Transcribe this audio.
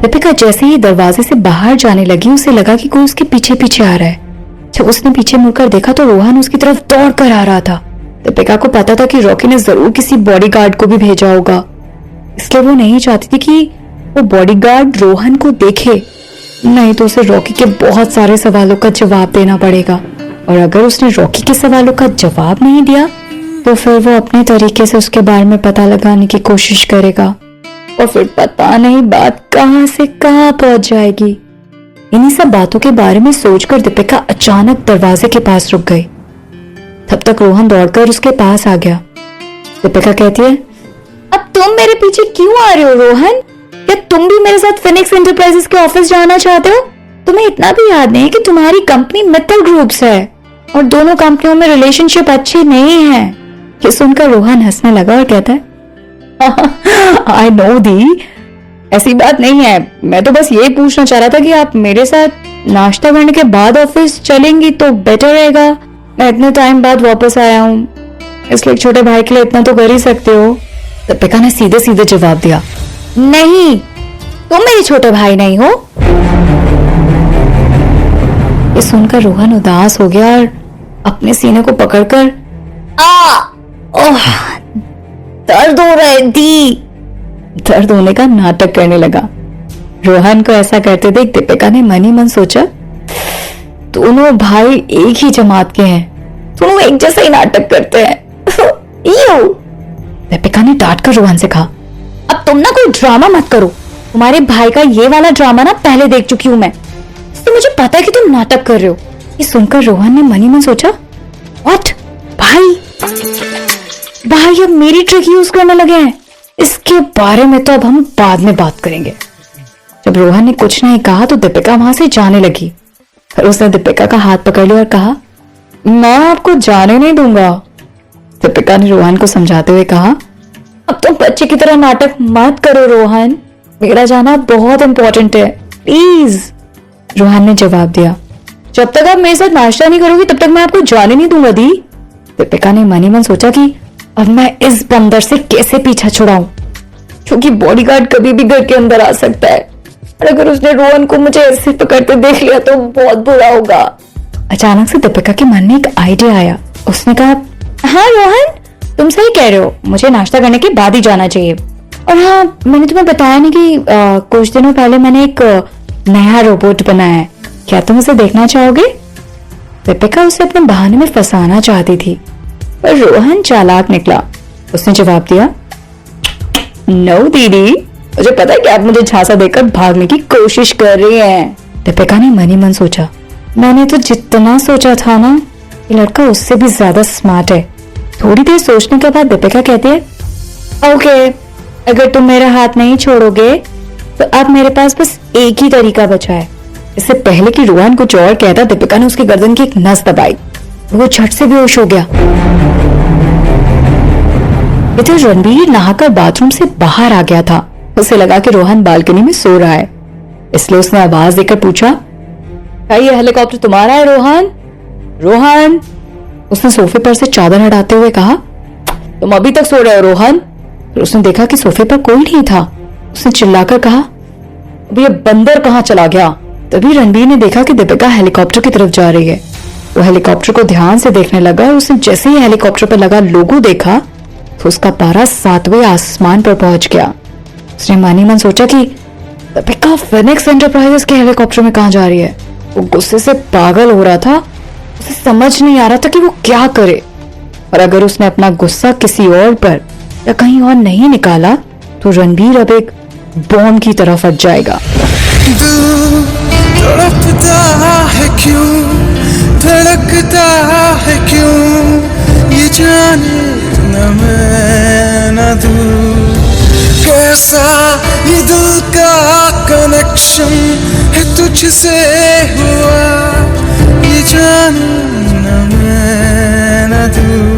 दीपिका जैसे ही दरवाजे से बाहर जाने लगी उसे लगा कि कोई उसके पीछे पीछे आ रहा है। जब उसने पीछे मुड़कर देखा तो रोहन उसकी तरफ दौड़ कर आ रहा था। दीपिका को पता था कि रॉकी ने जरूर किसी बॉडीगार्ड को भी भेजा होगा, इसलिए वो नहीं चाहती थी कि वो बॉडीगार्ड रोहन को देखे, नहीं तो उसे रॉकी के बहुत सारे सवालों का जवाब देना पड़ेगा। और अगर उसने रॉकी के सवालों का जवाब नहीं दिया तो फिर वो अपने तरीके से उसके बारे में पता लगाने की कोशिश करेगा और फिर पता नहीं बात कहां से कहां पहुंच जाएगी। इन्हीं सब बातों के बारे में सोचकर दीपिका अचानक दरवाजे के पास रुक गई। तब तक रोहन दौड़कर उसके पास आ गया। दीपिका कहती है, अब तुम मेरे पीछे क्यों आ रहे हो रोहन? क्या तुम भी मेरे साथ फिनिक्स एंटरप्राइजेस के ऑफिस जाना चाहते हो? तुम्हें इतना भी याद नहीं कि तुम्हारी कंपनी मित्तल ग्रुप्स है और दोनों कंपनियों में रिलेशनशिप अच्छी नहीं है। ये सुनकर रोहन हंसने लगा और कहता है, आई नो दी, ऐसी बात नहीं है। मैं तो बस ये पूछना चाह रहा था कि आप मेरे साथ नाश्ता करने के बाद ऑफिस चलेंगी तो बेटर रहेगा। मैं इतने टाइम बाद वापस आया हूँ, इसलिए एक छोटे भाई के लिए इतना तो कर ही सकते हो। दीपिका ने सीधे सीधे जवाब दिया, नहीं, तुम मेरे छोटे भाई नहीं हो। ये सुनकर रोहन उदास हो गया और अपने सीने को पकड़कर दर्द हो रहा है दी, दर्द होने का नाटक करने लगा। रोहन को ऐसा करते देख दीपिका ने मन ही मन सोचा, दोनों भाई एक ही जमात के हैं, दोनों एक जैसा ही नाटक करते हैं। दीपिका ने डांट कर रोहन से कहा, अब तुम ना कोई ड्रामा मत करो, तुम्हारे भाई का ये वाला ड्रामा ना पहले देख चुकी हूं मैं, तो मुझे पता है कि तुम नाटक कर रहे हो। ये सुनकर रोहन ने मन ही मन सोचा, व्हाट, भाई अब मेरी ट्रिक यूज करने लगे हैं, इसके बारे में तो अब हम बाद में बात करेंगे। जब रोहन ने कुछ नहीं कहा तो दीपिका वहां से जाने लगी। फिर उसने दीपिका का हाथ पकड़ लिया और कहा, मैं आपको जाने नहीं दूंगा। दीपिका ने रोहन को समझाते हुए कहा, अब तुम बच्चे की तरह नाटक मत करो रोहन, मेरा जाना बहुत इंपॉर्टेंट है, प्लीज। रोहन ने जवाब दिया, जब तक आप मेरे साथ नाश्ता नहीं करोगी तब तक मैं आपको जाने नहीं दूंगा दी। दीपिका ने मन ही मन सोचा कि अब मैं इस बंदर से कैसे पीछा छुड़ाऊं, क्योंकि बॉडीगार्ड कभी भी घर के अंदर आ सकता है और अगर उसने रोहन को मुझे ऐसे पकड़ते देख लिया तो बहुत बुरा होगा। अचानक से दीपिका के मन में एक आइडिया आया। उसने कहा, हाँ रोहन, तुम सही कह रहे हो, मुझे नाश्ता करने के बाद ही जाना चाहिए। और हाँ, मैंने तुम्हें बताया नहीं कि कुछ दिनों पहले मैंने एक नया रोबोट बनाया है, क्या तुम उसे देखना चाहोगे? दीपिका उसे अपने बहाने में फंसाना चाहती थी पर रोहन चालाक निकला। उसने जवाब दिया, नो दीदी, मुझे पता है कि आप मुझे झांसा देकर भागने की कोशिश कर रही हैं। दीपिका ने मन ही मन सोचा, मैंने तो जितना सोचा था ना, ये लड़का उससे भी ज्यादा स्मार्ट है। थोड़ी देर सोचने के बाद दीपिका कहती है, ओके, अगर तुम मेरा हाथ नहीं छोड़ोगे तो अब मेरे पास बस एक ही तरीका बचा है। इससे पहले कि रोहन कुछ और कहता, दीपिका ने उसकी गर्दन की एक नस दबाई, वो झट से बेहोश हो गया। इधर रणबीर नहाकर बाथरूम से बाहर आ गया था। उसे लगा कि रोहन बालकनी में सो रहा है, इसलिए उसने आवाज देकर पूछा, क्या ये हेलीकॉप्टर तुम्हारा है रोहन? रोहन, उसने सोफे पर से चादर हटाते हुए कहा, तुम अभी तक सो रहे हो रोहन? फिर उसने देखा कि सोफे पर कोई नहीं था। उसने चिल्लाकर कहा, अब ये बंदर कहाँ चला गया? तभी रणबीर ने देखा कि दीपिका हेलीकॉप्टर की तरफ जा रही है। वो हेलीकॉप्टर को ध्यान से देखने लगा और उसने जैसे ही हेलीकॉप्टर पर लगा लोगो देखा तो उसका पारा 7वें आसमान पर पहुंच गया। उसने मन ही मन सोचा कि दीपिका फिनिक्स एंटरप्राइजेस के हेलीकॉप्टर में कहां जा रही है। वो गुस्से से पागल हो रहा था, उसे समझ नहीं आ रहा था कि वो क्या करे, और अगर उसने अपना गुस्सा किसी और पर या कहीं और नहीं निकाला तो रणबीर अब एक बॉम्ब की तरह फट जाएगा। तड़पता है क्यों, धड़कता है क्यों, ये जाने न मैं न तू, कैसा ये दिल का कनेक्शन है तुझसे हुआ, ये जाने न मैं न तू।